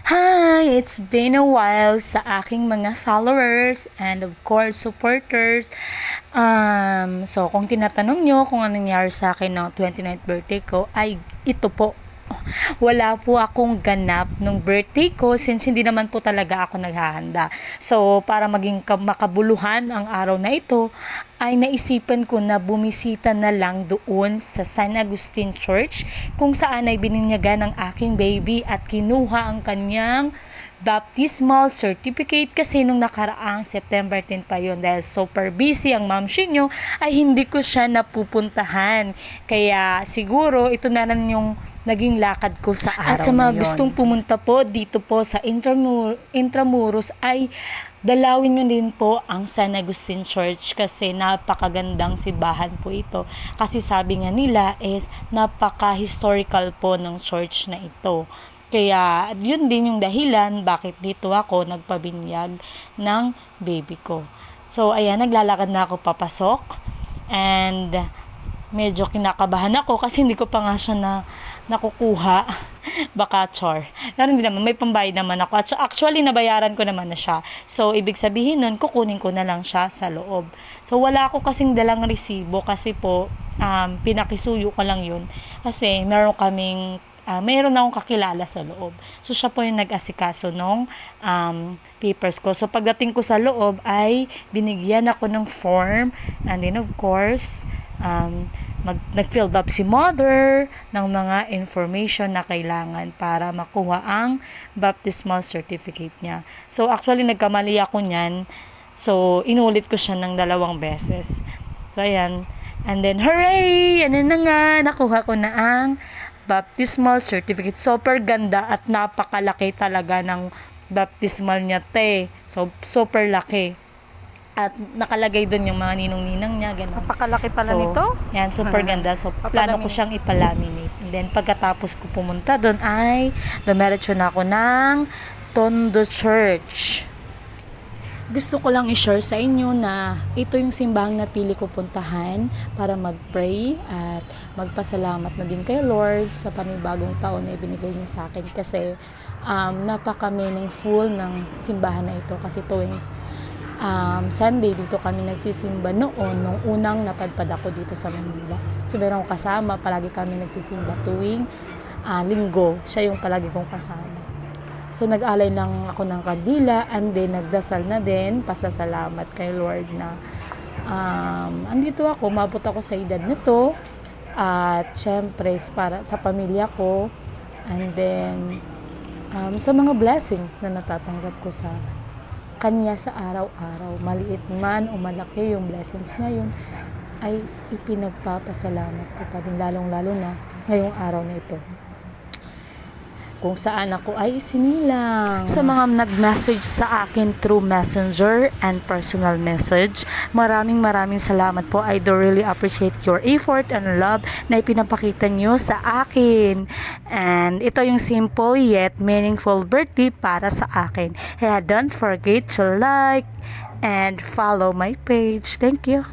Hi! It's been a while sa aking mga followers and of course supporters. So kung tinatanong nyo kung anong nangyari sa akin ng 29th birthday ko, ay ito po. Wala po akong ganap nung birthday ko since hindi naman po talaga ako naghahanda. So, para maging makabuluhan ang araw na ito, ay naisipan ko na bumisita na lang doon sa San Agustin Church kung saan ay bininyagan ng aking baby at kinuha ang kanyang baptismal certificate kasi nung nakaraang September 10 pa yun dahil super busy ang ma'am Shinyo ay hindi ko siya napupuntahan. Kaya siguro ito na lang yung naging lakad ko sa araw At sa mga na yun. gustong pumunta po dito po sa Intramuros ay dalawin nyo din po ang San Agustin Church kasi napakagandang simbahan po ito. Kasi sabi nga nila is napaka-historical po ng church na ito. Kaya yun din yung dahilan bakit dito ako nagpabinyag ng baby ko. So ayan, naglalakad na ako papasok and medyo kinakabahan ako kasi hindi ko pa nga siya nakukuha. Baka char. Pero hindi naman, may pambayad naman ako. At actually, nabayaran ko naman na siya. So, ibig sabihin nun, kukunin ko na lang siya sa loob. So, wala ako kasing dalang resibo kasi po, pinakisuyo ko lang yun. Kasi, mayroon akong kakilala sa loob. So, siya po yung nag-asikaso nung papers ko. So, pagdating ko sa loob ay binigyan ako ng form. And then, of course, nag-filled up si mother ng mga information na kailangan para makuha ang baptismal certificate niya. So, actually, nagkamali ako niyan. So, inulit ko siya ng 2 beses. So, ayan. And then, hooray! Ano na nga, nakuha ko na ang baptismal certificate. Super ganda at napakalaki talaga ng baptismal niya, te. So, super laki. At nakalagay doon yung mga ninong-ninang niya, gano'n. Napakalaki pala So, nito. yan, super ganda. So, plano ko siyang ipalaminate. And then, pagkatapos ko pumunta doon ay dumiretso na ako ng Tondo Church. Gusto ko lang i-share sa inyo na ito yung simbahang napili ko puntahan para mag-pray at magpasalamat na din kay Lord sa panibagong taon na ibinigay niya sa akin kasi napaka-meaningful ng simbahan na ito kasi tuwing Sunday dito kami nagsisimba noon nung unang napadpad ako dito sa Manila. So meron akong kasama, palagi kami nagsisimba tuwing linggo. Siya yung palagi kong kasama. So nag-alay lang ako ng kandila and then nagdasal na din, pasasalamat kay Lord na andito ako, mabot ako sa edad na to at syempre para sa pamilya ko and then sa mga blessings na natatanggap ko sa Kanya sa araw-araw, maliit man o malaki yung blessings na yun, ay ipinagpapasalamat ko pa din lalong-lalo na ngayong araw na ito. Kung saan ako ay sinilang. Sa mga nag-message sa akin through messenger and personal message, maraming salamat po. I do really appreciate your effort and love na ipinapakita nyo sa akin. And ito yung simple yet meaningful birthday para sa akin. Kaya don't forget to like and follow my page. Thank you.